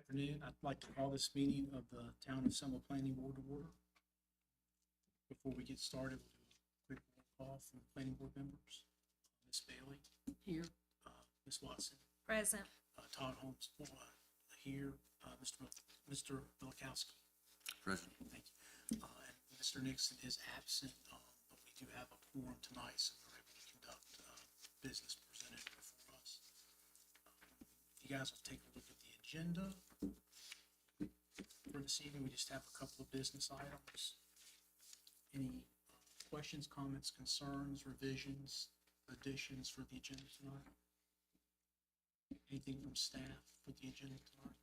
Afternoon. I'd like to call this meeting of the Town of Selma Planning Board to order. Before we get started, we'll do a quick roll call from the planning board members. Ms. Bailey. Here. Ms. Watson. Present. Todd Holmes, here. Mr. Milikowski. Present. Thank you. And Mr. Nixon is absent, but we do have a quorum tonight, so we're able to conduct business presented before us. If you guys will take a look at the agenda for this evening, we just have a couple of business items. Any questions, comments, concerns, revisions, additions for the agenda tonight? Anything from staff for the agenda tonight?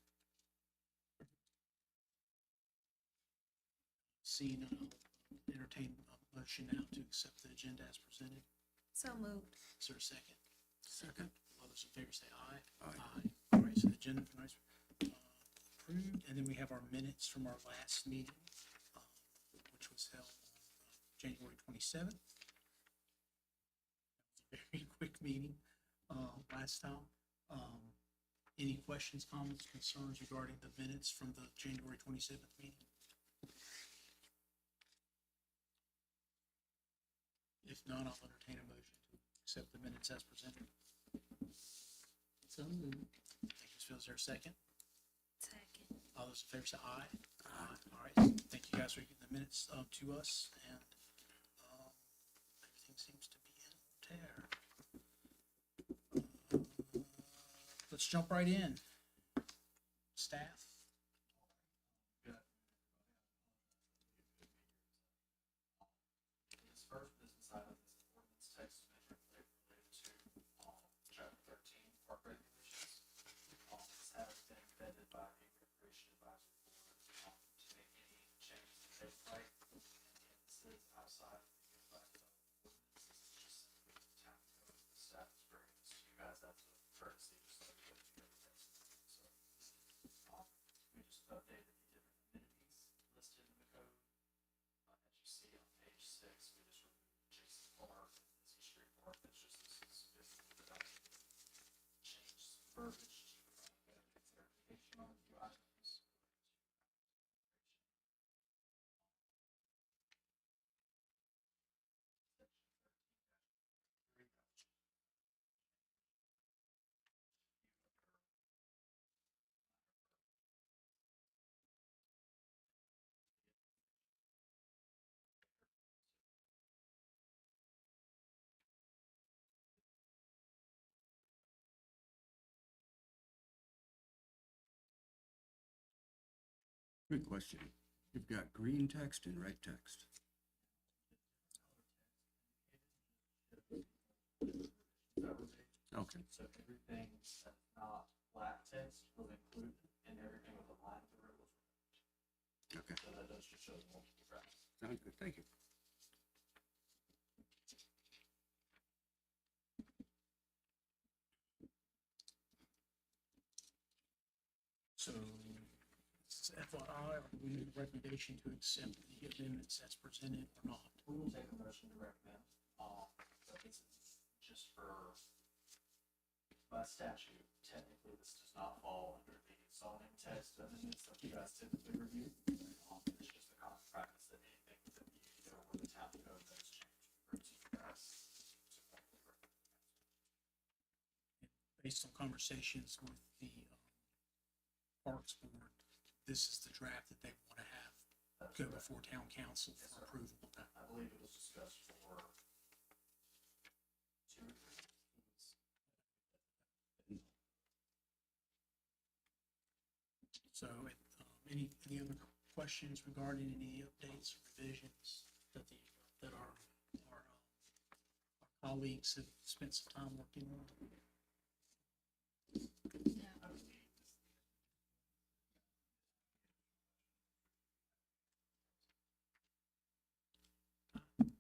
Seeing none, I'll entertain a motion now to accept the agenda as presented. So moved. Is there a second? Second. All those in favor say aye. Aye. All right, so the agenda for tonight's approved, and then we have our minutes from our last meeting, which was held January 27th. Very quick meeting last time. Any questions, comments, concerns regarding the minutes from the January 27th meeting? If not, I'll entertain a motion to accept the minutes as presented. So moved. Thank you, Ms. Fields. Is there a second? Second. All those in favor say aye. Aye. All right, thank you guys for getting the minutes to us, and everything seems to be in tear. Let's jump right in. Staff? This first business item is an ordinance text amendment related to chapter 13 park regulations. This has been vetted by the Recreation Advisory Board to make any changes to take right. And this is outside of the advice of the ordinance. This is just simply the town code. The staff is bringing this to you guys as a courtesy, just so you get everything. So we just updated the different amenities listed in the code. As you see on page 6, we just removed Jason Park and Missy Street Park. That's just this change some verbiage to provide better clarification on a few items. Good question. You've got green text and red text. Okay. So everything that's not black text was included, and everything with a line through it was removed. Okay. So that does just show the multiple tracks. Sounds good. Thank you. So, this is FYI, or do we need a recommendation to accept the amendments as presented or not? We will take a motion to recommend, but this is just for, by statute, technically this does not fall under the zoning text amendments that you guys typically review. It's just a common practice that anything within the UDO or the town code that is changed, we bring to you guys to formally recommend. Based on conversations with the Parks Board, this is the draft that they want to have That's go correct. before town council Yes, for sir. approval. I believe it was discussed for 2 or 3 meetings. So, any other questions regarding any updates or revisions that our colleagues have spent some time working on? I believe this.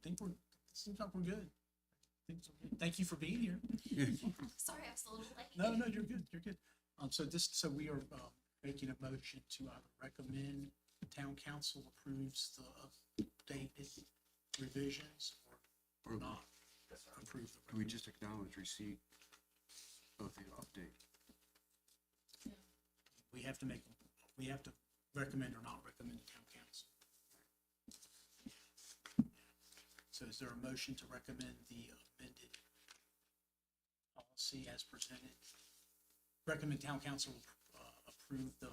It seems like we're good. Thank you for being here. Sorry, I was a little late. No, you're good. You're good. So we are making a motion to either recommend the town council approves the updated revisions or not Yes, sir. approve the. Do we just acknowledge receipt of the update? We have to make We have to recommend or not recommend to town council. So is there a motion to recommend the amended policy as presented? Recommend town council approve the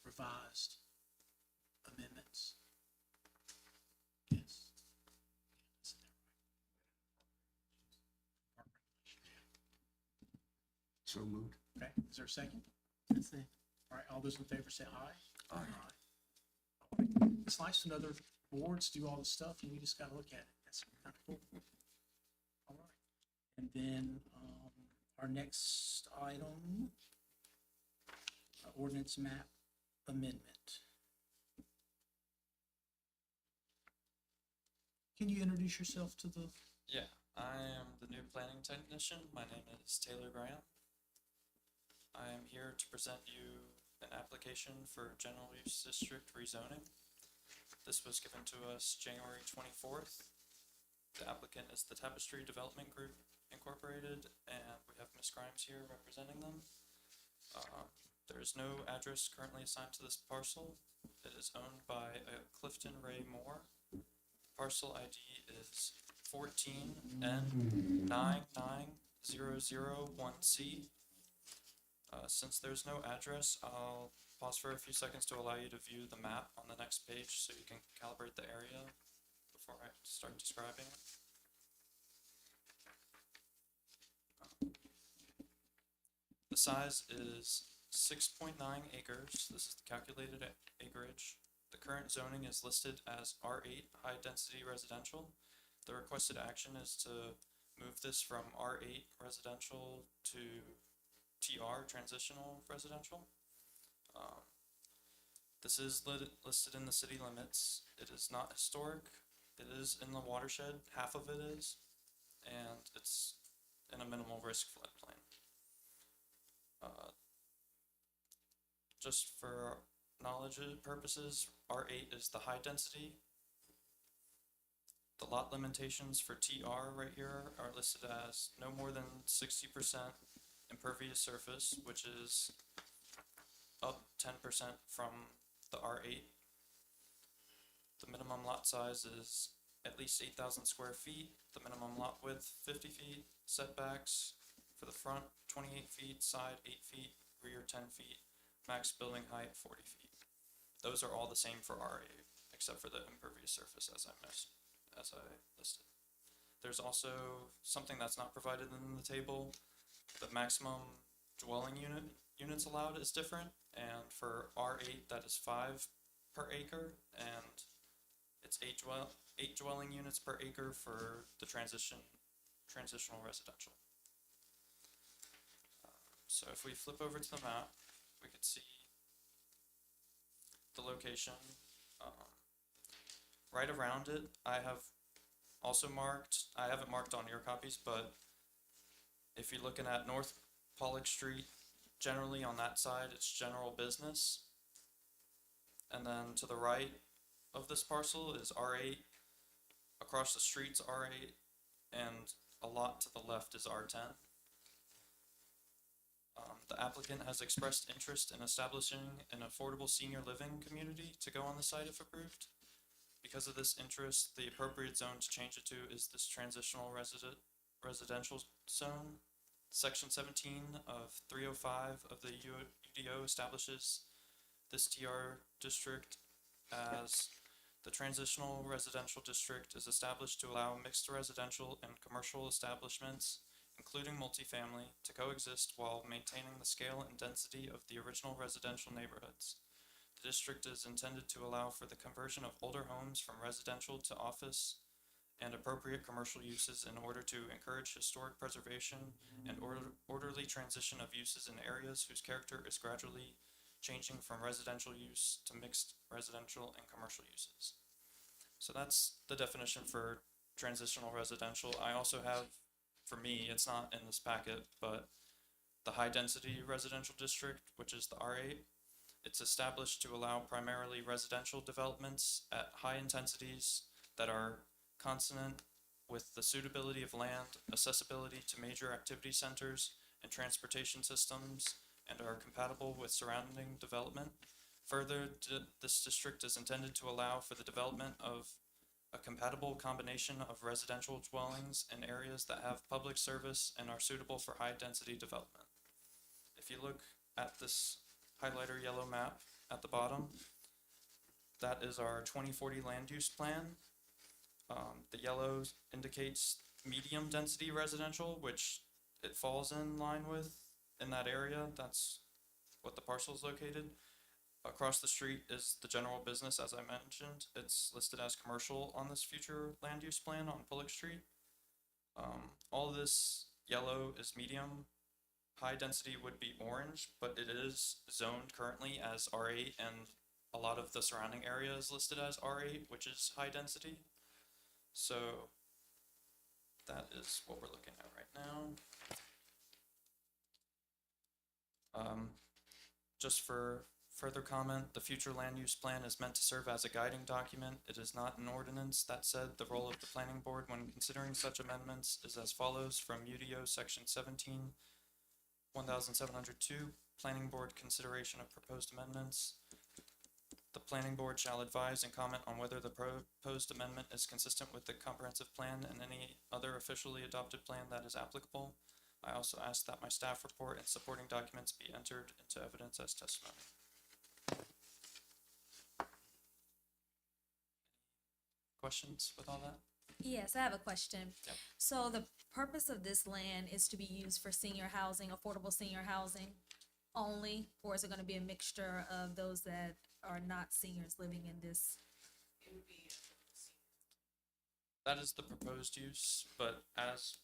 revised amendments? Yes. Isn't that right? So moved. Okay, is there a second? All right, all those in favor say aye. Aye. All right. It's nice when other boards do all the stuff and we just gotta look at it. That's kind of cool. All right, and then, our next item, ordinance map amendment. Can you introduce yourself to the, Yeah, I am the new planning technician. My name is Taylor Graham. I am here to present you an application for general use district rezoning. This was given to us January 24th. The applicant is the Tapestry Development Group Incorporated, and we have Ms. Grimes here representing them. There is no address currently assigned to this parcel. It is owned by Clifton Ray Moore. Parcel ID is 14N99001C. Since there's no address, I'll pause for a few seconds to allow you to view the map on the next page so you can calibrate the area before I start describing it. The size is 6.9 acres. This is the calculated acreage. The current zoning is listed as R8 high density residential. The requested action is to move this from R8 residential to TR transitional residential. This is listed in the city limits. It is not historic. It is in the watershed, half of it is, and it's in a minimal risk floodplain. Just for knowledge purposes, R8 is the high density. The lot limitations for TR right here are listed as no more than 60% impervious surface, which is up 10% from the R8. The minimum lot size is at least 8,000 square feet. The minimum lot width 50 feet. Setbacks for the front 28 feet, side 8 feet, rear 10 feet. Max building height 40 feet. Those are all the same for R8, except for the impervious surface as I listed. There's also something that's not provided in the table. The maximum dwelling units allowed is different, and for R8 that is 5 per acre, and it's 8 dwelling units per acre for the transitional residential. So if we flip over to the map, we could see the location. Right around it, I have also marked, I haven't marked on your copies, but if you're looking at North Pollock Street, generally on that side, it's general business. And then to the right of this parcel is R8. Across the street's R8, and a lot to the left is R10. The applicant has expressed interest in establishing an affordable senior living community to go on the site if approved. Because of this interest, the appropriate zone to change it to is this transitional residential zone. Section 17 of 305 of the UDO establishes this TR district as the transitional residential district is established to allow mixed residential and commercial establishments, including multifamily, to coexist while maintaining the scale and density of the original residential neighborhoods. The district is intended to allow for the conversion of older homes from residential to office and appropriate commercial uses in order to encourage historic preservation and orderly transition of uses in areas whose character is gradually changing from residential use to mixed residential and commercial uses. So that's the definition for transitional residential. I also have, for me, it's not in this packet, but the high density residential district, which is the R8. It's established to allow primarily residential developments at high intensities that are consonant with the suitability of land, accessibility to major activity centers and transportation systems, and are compatible with surrounding development. Further, this district is intended to allow for the development of a compatible combination of residential dwellings in areas that have public service and are suitable for high-density development. If you look at this highlighter yellow map at the bottom, that is our 2040 land use plan. The yellow indicates medium density residential, which it falls in line with in that area. That's what the parcel is located. Across the street is the general business, as I mentioned. It's listed as commercial on this future land use plan on Bullock Street. All of this yellow is medium. High density would be orange, but it is zoned currently as R8, and a lot of the surrounding area is listed as R8, which is high density. So that is what we're looking at right now. Just for further comment, the future land use plan is meant to serve as a guiding document. It is not an ordinance. That said, the role of the planning board when considering such amendments is as follows from UDO section 17, 1702, planning board consideration of proposed amendments. The planning board shall advise and comment on whether the proposed amendment is consistent with the comprehensive plan and any other officially adopted plan that is applicable. I also ask that my staff report and supporting documents be entered into evidence as testimony. Questions with all that? Yes, I have a question. Yep. So the purpose of this land is to be used for senior housing, affordable senior housing only, or is it gonna be a mixture of those that are not seniors living in this? That is the proposed use, but as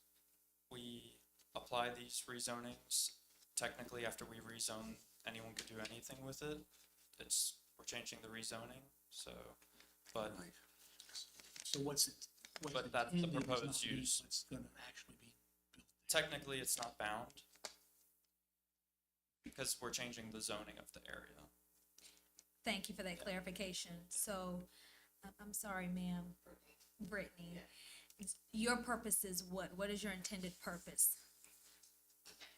we apply these rezonings, technically after we rezone, anyone could do anything with it. We're changing the rezoning, so, but Right. So what's But that's the intended is proposed not being use. what's gonna actually be built. technically it's not bound because we're changing the zoning of the area. Thank you for that clarification. So, I'm sorry, ma'am, Brittany. Your purpose is what? What is your intended purpose?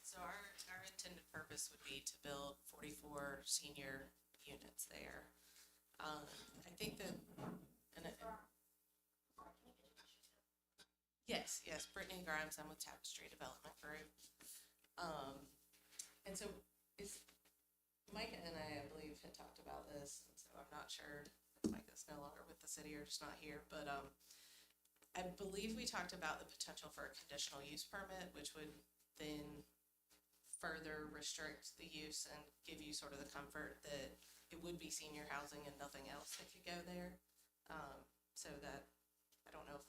So our intended purpose would be to build 44 senior units there. I think that, yes, Brittany Grimes, I'm with Tapestry Development Group. And so Micah and I believe, had talked about this, and so I'm not sure if Micah's no longer with the city or just not here, but, I believe we talked about the potential for a conditional use permit, which would then further restrict the use and give you sort of the comfort that it would be senior housing and nothing else that could go there. So that, I don't know if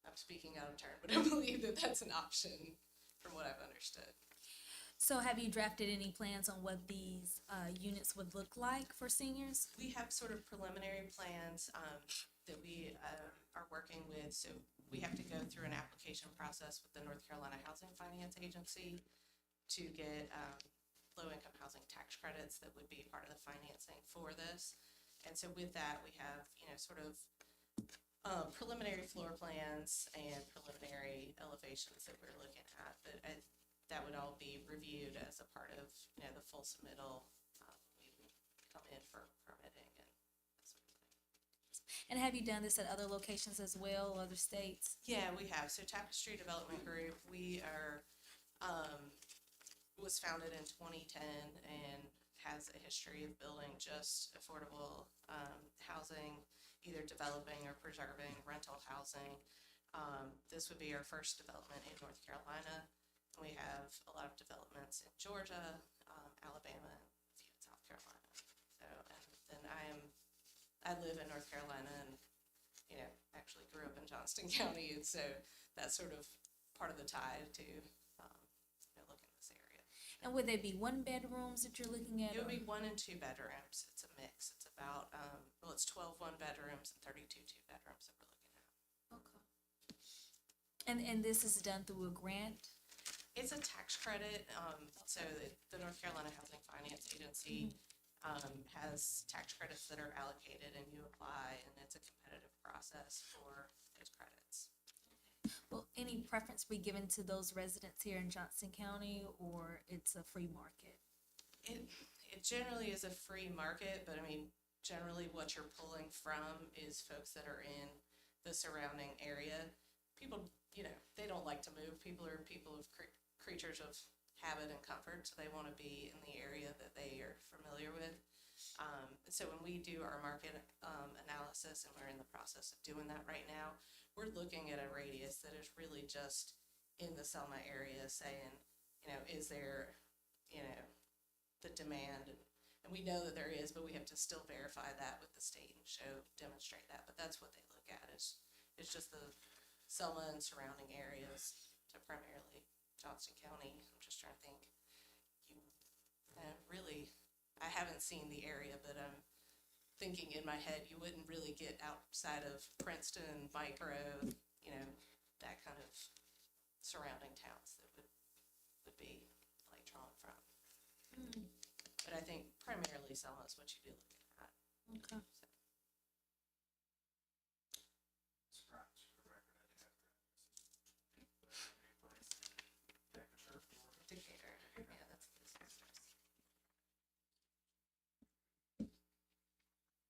I'm speaking out of turn, but I believe that that's an option from what I've understood. So have you drafted any plans on what these units would look like for seniors? We have sort of preliminary plans that we are working with. So we have to go through an application process with the North Carolina Housing Finance Agency to get low-income housing tax credits that would be part of the financing for this. And so with that, we have, sort of preliminary floor plans and preliminary elevations that we're looking at. That would all be reviewed as a part of, the full submittal. We would come in for permitting and that sort of thing. And have you done this at other locations as well, other states? Yeah, we have. So Tapestry Development Group, we are, was founded in 2010 and has a history of building just affordable housing, either developing or preserving rental housing. This would be our first development in North Carolina. We have a lot of developments in Georgia, Alabama, and a few in South Carolina. So, and then I live in North Carolina and, actually grew up in Johnston County. And so that's sort of part of the tie to, look in this area. And would they be one bedrooms that you're looking at? It would or- be 1 and 2 bedrooms. It's a mix. It's about, it's 12 one bedrooms and 32 2 bedrooms that we're looking at. Okay. And this is done through a grant? It's a tax credit, so the North Carolina Housing Finance Agency has tax credits that are allocated and you apply, and it's a competitive process for those credits. Will any preference be given to those residents here in Johnston County, or it's a free market? It it generally is a free market, but I mean, generally what you're pulling from is folks that are in the surrounding area. People, they don't like to move. People are creatures of habit and comfort, so they want to be in the area that they are familiar with. So when we do our market analysis, and we're in the process of doing that right now, we're looking at a radius that is really just in the Selma area, saying, is there, the demand, and we know that there is, but we have to still verify that with the state and demonstrate that. But that's what they look at, is just the Selma and surrounding areas, to primarily Johnston County. I'm just trying to think. Really, I haven't seen the area, but I'm thinking in my head, you wouldn't really get outside of Princeton, Micro, that kind of surrounding towns that would be like drawn from. But I think primarily Selma is what you'd be looking at. Okay. Scratch for the record, I do have Decatur, Florida. Decatur, yeah, that's a business.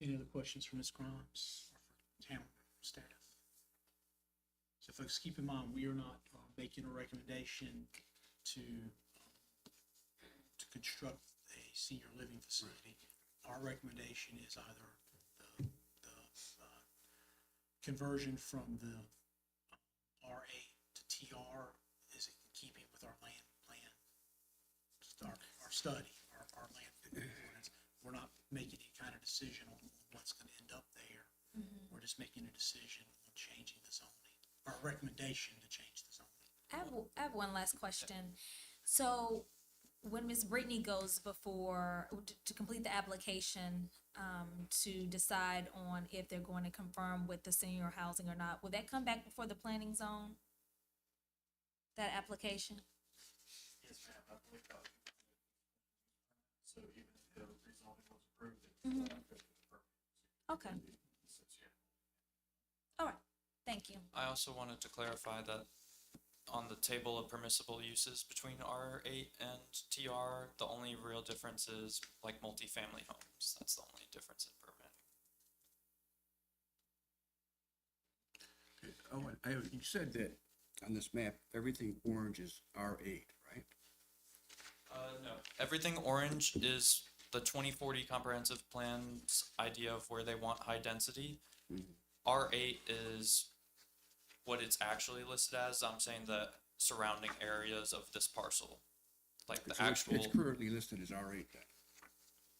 Any other questions from Ms. Grimes or for town staff? So folks, keep in mind, we are not making a recommendation to construct a senior living facility. Our recommendation is either the conversion from the RA to TR is in keeping with our land plan, our study, our land ordinance. We're not making any kind of decision on what's going to end up there. We're just making a decision on changing the zoning, or a recommendation to change the zoning. I have one last question. So when Ms. Brittany goes before, to complete the application, to decide on if they're going to confirm with the senior housing or not, will that come back before the planning zone? That application? Yes, ma'am, I believe that would be. So even if the rezoning was approved, it would go to the permit. Okay, all right, thank you. I also wanted to clarify that on the table of permissible uses between R8 and TR, the only real difference is like multifamily homes. That's the only difference in permitting. You said that on this map, everything orange is R8, right? No. Everything orange is the 2040 comprehensive plan's idea of where they want high density. R8 is what it's actually listed as. I'm saying the surrounding areas of this parcel, like the So it's- actual, It's currently listed as R8 then.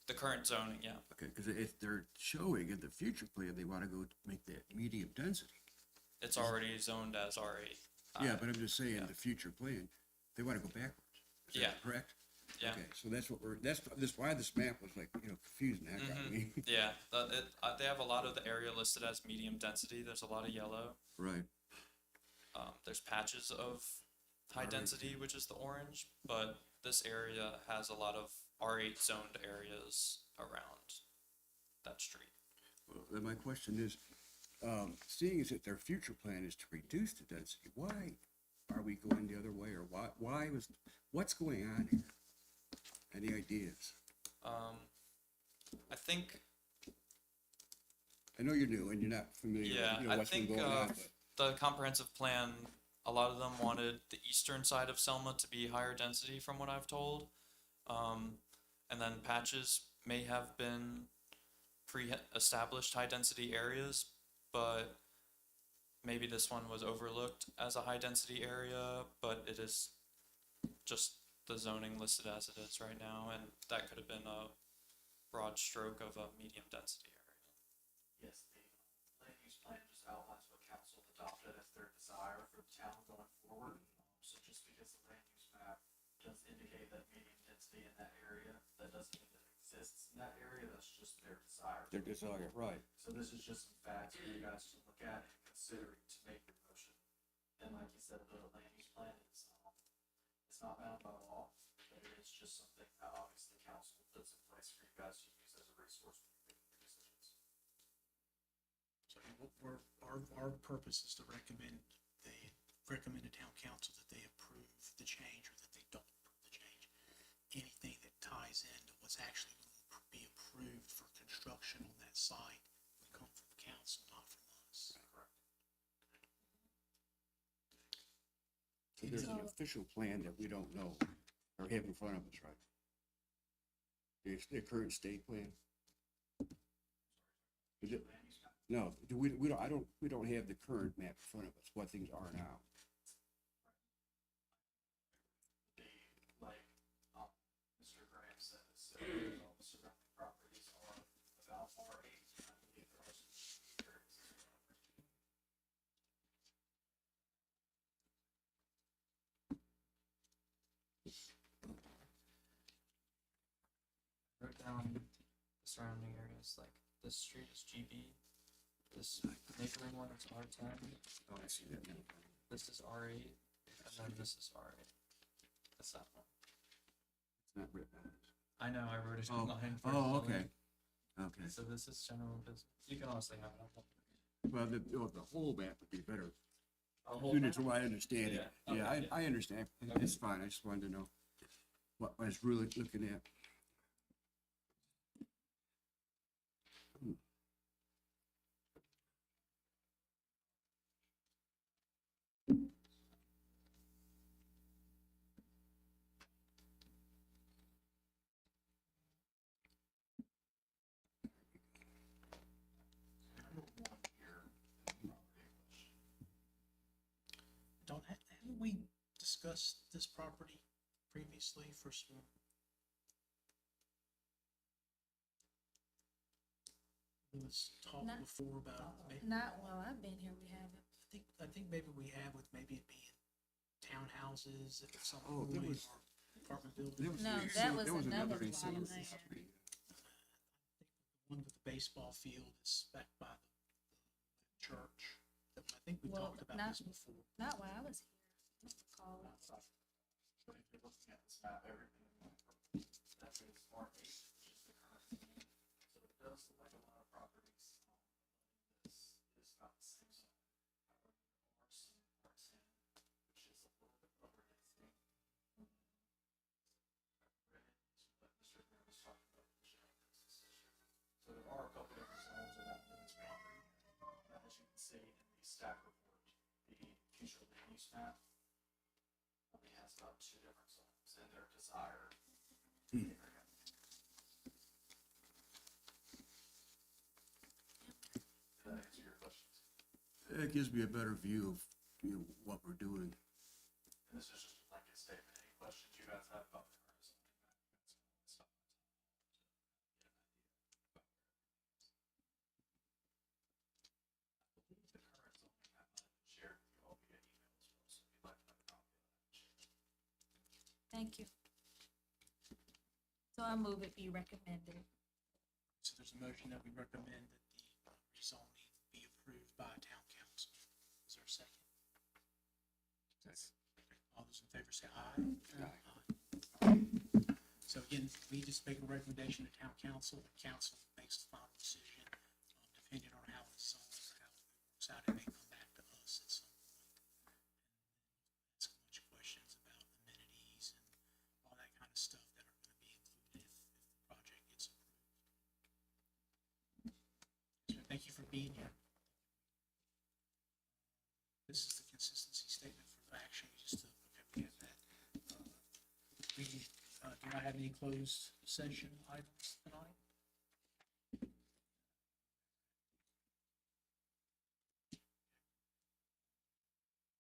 the current zoning, yeah. Okay, because if they're showing in the future plan, they want to go make that medium density. It's already zoned as R8. Yeah, but I'm just saying, yeah. the future plan, they want to go backwards. Is that Yeah. correct? Yeah. Okay, so that's what that's why this map was like, confusing the heck out of me. Yeah, they have a lot of the area listed as medium density. There's a lot of yellow. Right. There's patches of high Alright. density, which is the orange, but this area has a lot of R8 zoned areas around that street. Well, then my question is, seeing as that their future plan is to reduce the density, why are we going the other way, or what's going on here? Any ideas? I think, I know you're new and you're not familiar yeah, with, I what's been think going on, but the comprehensive plan, a lot of them wanted the eastern side of Selma to be higher density from what I've told. And then patches may have been pre-established high density areas, but maybe this one was overlooked as a high density area, but it is just the zoning listed as it is right now, and that could have been a broad stroke of a medium density area. Yes, the land use plan just outlines what council adopted as their desire for the town going forward. So just because the land use map does indicate that medium density in that area, that doesn't mean that it exists in that area, that's just their desire. their desire, right. So this is just some facts for you guys to look at and consider to make your motion. And like you said, the land use plan is, it's not bound by law, but it is just something that obviously council puts in place for you guys to use as a resource when you're making your decisions. So our purpose is to recommend to town council that they approve the change or that they don't approve the change. Anything that ties into what's actually going site would come from the council, not from us. So there's an official plan that we don't know or have in front of us, right? The current state plan? Is it, no, we don't have the current map in front of us, what things are now. Like, Mr. Graham said, so all the surrounding properties are about R8, I believe there are some areas. Wrote down the surrounding areas, like this street is GB, this neighboring one is R10, Oh, I see that now. this is R8, and then this is R8. That's that one. It's not written on it. I know, I wrote it Oh, in line for oh, zoning. okay. Okay. So this is general business. You can honestly have it up. Well, the whole map would be better. A whole Units, map? well, I understand it. Yeah, Yeah, okay, I understand. Okay. It's fine. I just wanted to know what I was really looking at. Haven't we discussed this property previously for some? There was talk Not- before about, maybe, Not while I've been here, we haven't. I think maybe we have with maybe it being townhouses at some Oh, there point, was- or apartment There buildings. was- No, there that was was another one. one there. One with the baseball field is back by the church. I think we Well, talked about not- this before. Not while I was here. I don't recall. But if you're looking at this map, everything that is R8, which is the current. So it does look like a lot of properties. This is not the same zone. However, there are some R10, which is a little bit lower density. Red is what Mr. Graham was talking about, the general business district. So there are a couple different zones around this property. As you can see in the staff report, the future land use map only has about 2 different zones in their desired area. Did that answer your questions? It gives me a better view of, what we're doing. And this is just a blanket statement. Any questions you guys have about the current zoning map? That's all I stop to get an idea about where everything is. I believe the current zoning map might have been shared with you all via email as well, so if you'd like to have a copy of that, share. Thank you. So I move it be recommended. So there's a motion that we recommend that the rezoning be approved by town council. Is there a second? Okay. All those in favor say aye. Aye. So again, we just make a recommendation to town council, the council makes the final decision, depending on how it's zoned or how it works out, it may come back to us at some point. Ask a bunch of questions about amenities and all that kind of stuff that are gonna be included if the project gets approved. So thank you for being here. This is the consistency statement for the action, we just, okay, we have that. We, do not have any closed session items tonight?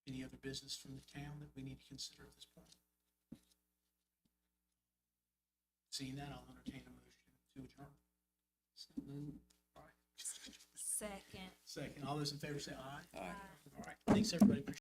Any other business from the town that we need to consider at this point? Seeing that, I'll entertain a motion to adjourn. All right. Second. Second, all those in favor say aye. Aye. All right, thanks, everybody. Appreciate